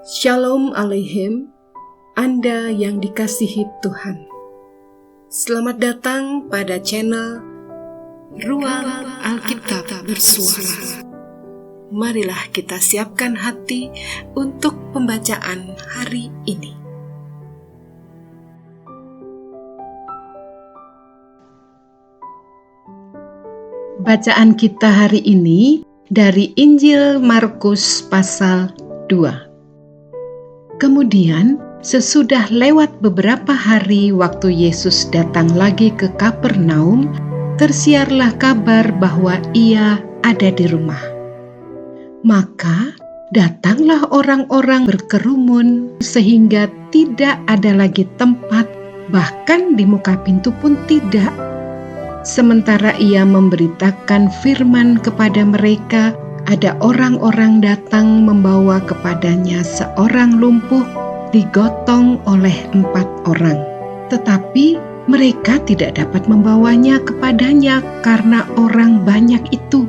Shalom Aleichem, Anda yang dikasihi Tuhan. Selamat datang pada channel Ruang Alkitab Bersuara. Marilah kita siapkan hati untuk pembacaan hari ini. Bacaan kita hari ini dari Injil Markus pasal 2. Kemudian, sesudah lewat beberapa hari waktu Yesus datang lagi ke Kapernaum, tersiarlah kabar bahwa Ia ada di rumah. Maka datanglah orang-orang berkerumun sehingga tidak ada lagi tempat, bahkan di muka pintu pun tidak. Sementara Ia memberitakan firman kepada mereka, ada orang-orang datang membawa kepadanya seorang lumpuh digotong oleh 4 orang. Tetapi mereka tidak dapat membawanya kepadanya karena orang banyak itu.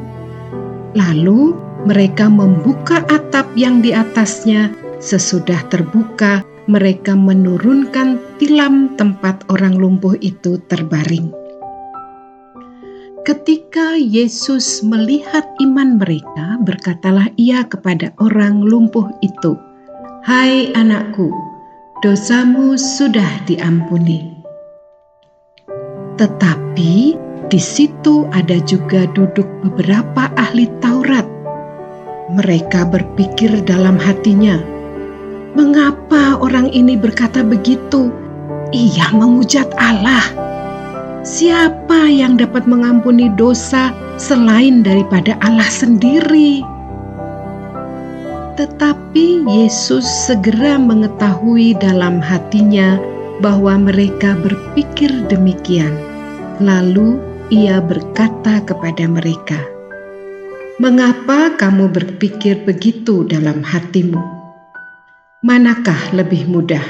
Lalu mereka membuka atap yang di atasnya. Sesudah terbuka, mereka menurunkan tilam tempat orang lumpuh itu terbaring. Ketika Yesus melihat iman mereka, berkatalah Ia kepada orang lumpuh itu, "Hai anakku, dosamu sudah diampuni." Tetapi di situ ada juga duduk beberapa ahli Taurat. Mereka berpikir dalam hatinya, "Mengapa orang ini berkata begitu? Ia memujat Allah. Siapa yang dapat mengampuni dosa selain daripada Allah sendiri?" Tetapi Yesus segera mengetahui dalam hatinya bahwa mereka berpikir demikian. Lalu Ia berkata kepada mereka, "Mengapa kamu berpikir begitu dalam hatimu? Manakah lebih mudah,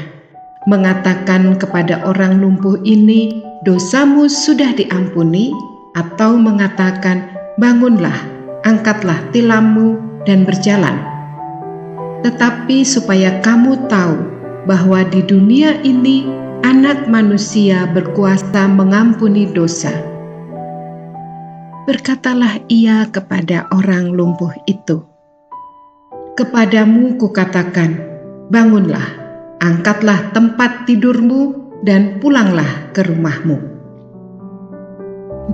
mengatakan kepada orang lumpuh ini, 'Dosamu sudah diampuni,' atau mengatakan, 'Bangunlah, angkatlah tilammu dan berjalan'? Tetapi supaya kamu tahu bahwa di dunia ini Anak Manusia berkuasa mengampuni dosa." Berkatalah Ia kepada orang lumpuh itu, "Kepadamu kukatakan, bangunlah, angkatlah tempat tidurmu dan pulanglah ke rumahmu."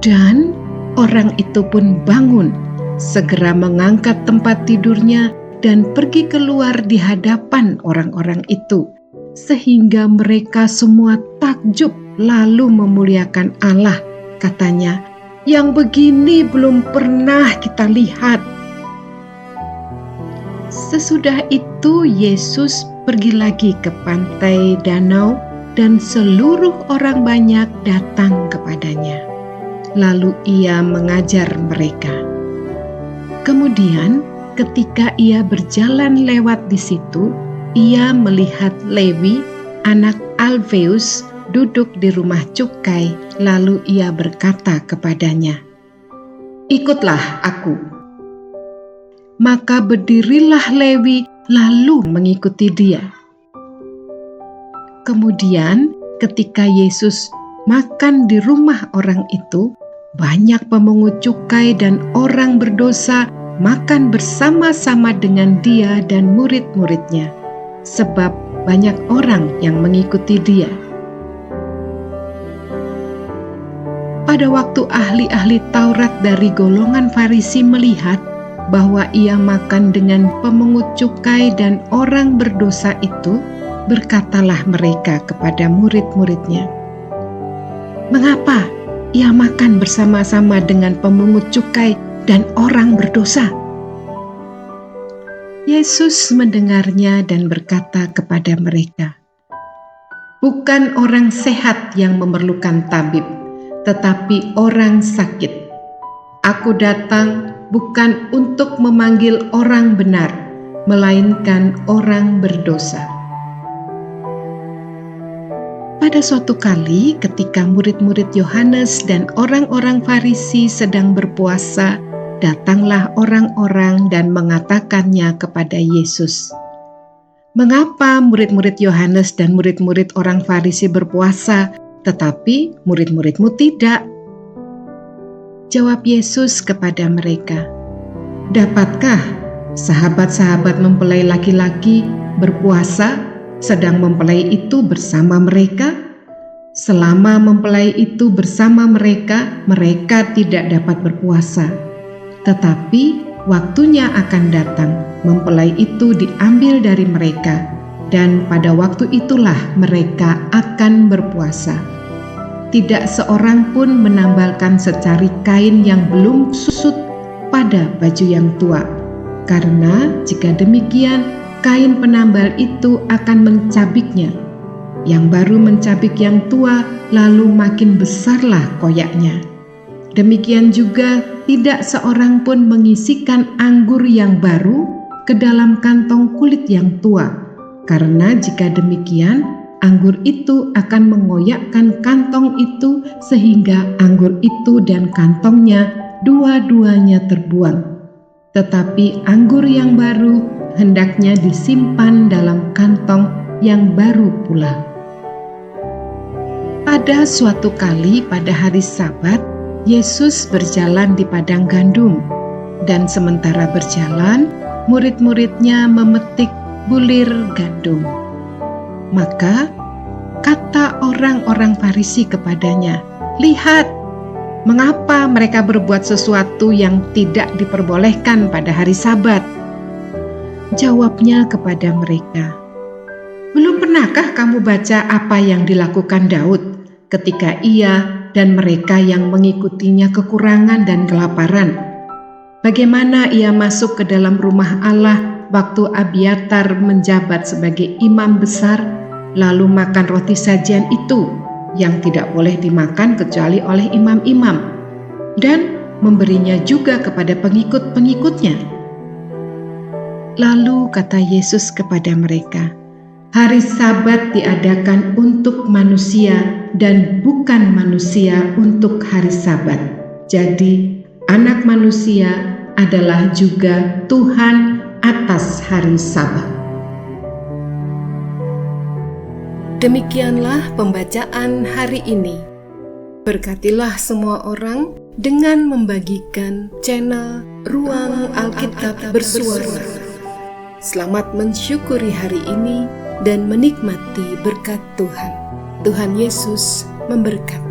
Dan orang itu pun bangun, segera mengangkat tempat tidurnya dan pergi keluar di hadapan orang-orang itu, sehingga mereka semua takjub lalu memuliakan Allah. Katanya, "Yang begini belum pernah kita lihat." Sesudah itu Yesus pergi lagi ke pantai danau dan seluruh orang banyak datang kepadanya. Lalu Ia mengajar mereka. Kemudian ketika Ia berjalan lewat di situ, Ia melihat Lewi, anak Alfeus, duduk di rumah cukai. Lalu Ia berkata kepadanya, "Ikutlah aku." Maka berdirilah Lewi lalu mengikuti Dia. Kemudian ketika Yesus makan di rumah orang itu, banyak pemungut cukai dan orang berdosa makan bersama-sama dengan Dia dan murid-muridnya, sebab banyak orang yang mengikuti Dia. Pada waktu ahli-ahli Taurat dari golongan Farisi melihat bahwa Ia makan dengan pemungut cukai dan orang berdosa itu, berkatalah mereka kepada murid-muridnya, "Mengapa Ia makan bersama-sama dengan pemungut cukai dan orang berdosa?" Yesus mendengarnya dan berkata kepada mereka, "Bukan orang sehat yang memerlukan tabib, tetapi orang sakit. Aku datang bukan untuk memanggil orang benar, melainkan orang berdosa." Pada suatu kali ketika murid-murid Yohanes dan orang-orang Farisi sedang berpuasa, datanglah orang-orang dan mengatakannya kepada Yesus, Mengapa murid-murid Yohanes dan murid-murid orang Farisi berpuasa, tetapi murid-muridmu tidak? Jawab Yesus kepada mereka, "Dapatkah sahabat-sahabat mempelai laki-laki berpuasa sedang mempelai itu bersama mereka? Selama mempelai itu bersama mereka, mereka tidak dapat berpuasa. Tetapi waktunya akan datang, mempelai itu diambil dari mereka, dan pada waktu itulah mereka akan berpuasa. Tidak seorang pun menambalkan secari kain yang belum susut pada baju yang tua, karena jika demikian, kain penambal itu akan mencabiknya. Yang baru mencabik yang tua, lalu makin besarlah koyaknya. Demikian juga tidak seorang pun mengisikan anggur yang baru ke dalam kantong kulit yang tua, karena jika demikian, anggur itu akan mengoyakkan kantong itu sehingga anggur itu dan kantongnya dua-duanya terbuang. Tetapi anggur yang baru hendaknya disimpan dalam kantong yang baru pula." Pada suatu kali pada hari Sabat, Yesus berjalan di padang gandum, dan sementara berjalan, murid-muridnya memetik bulir gandum. Maka kata orang-orang Farisi kepadanya, "Lihat, mengapa mereka berbuat sesuatu yang tidak diperbolehkan pada hari Sabat?" Jawabnya kepada mereka, "Belum pernahkah kamu baca apa yang dilakukan Daud ketika ia dan mereka yang mengikutinya kekurangan dan kelaparan? Bagaimana ia masuk ke dalam rumah Allah waktu Abiatar menjabat sebagai imam besar, lalu makan roti sajian itu yang tidak boleh dimakan kecuali oleh imam-imam, dan memberinya juga kepada pengikut-pengikutnya?" Lalu kata Yesus kepada mereka, "Hari Sabat diadakan untuk manusia dan bukan manusia untuk hari Sabat. Jadi Anak Manusia adalah juga Tuhan atas hari Sabat." Demikianlah pembacaan hari ini. Berkatilah semua orang dengan membagikan channel Ruang Alkitab Bersuara. Selamat mensyukuri hari ini dan menikmati berkat Tuhan. Tuhan Yesus memberkati.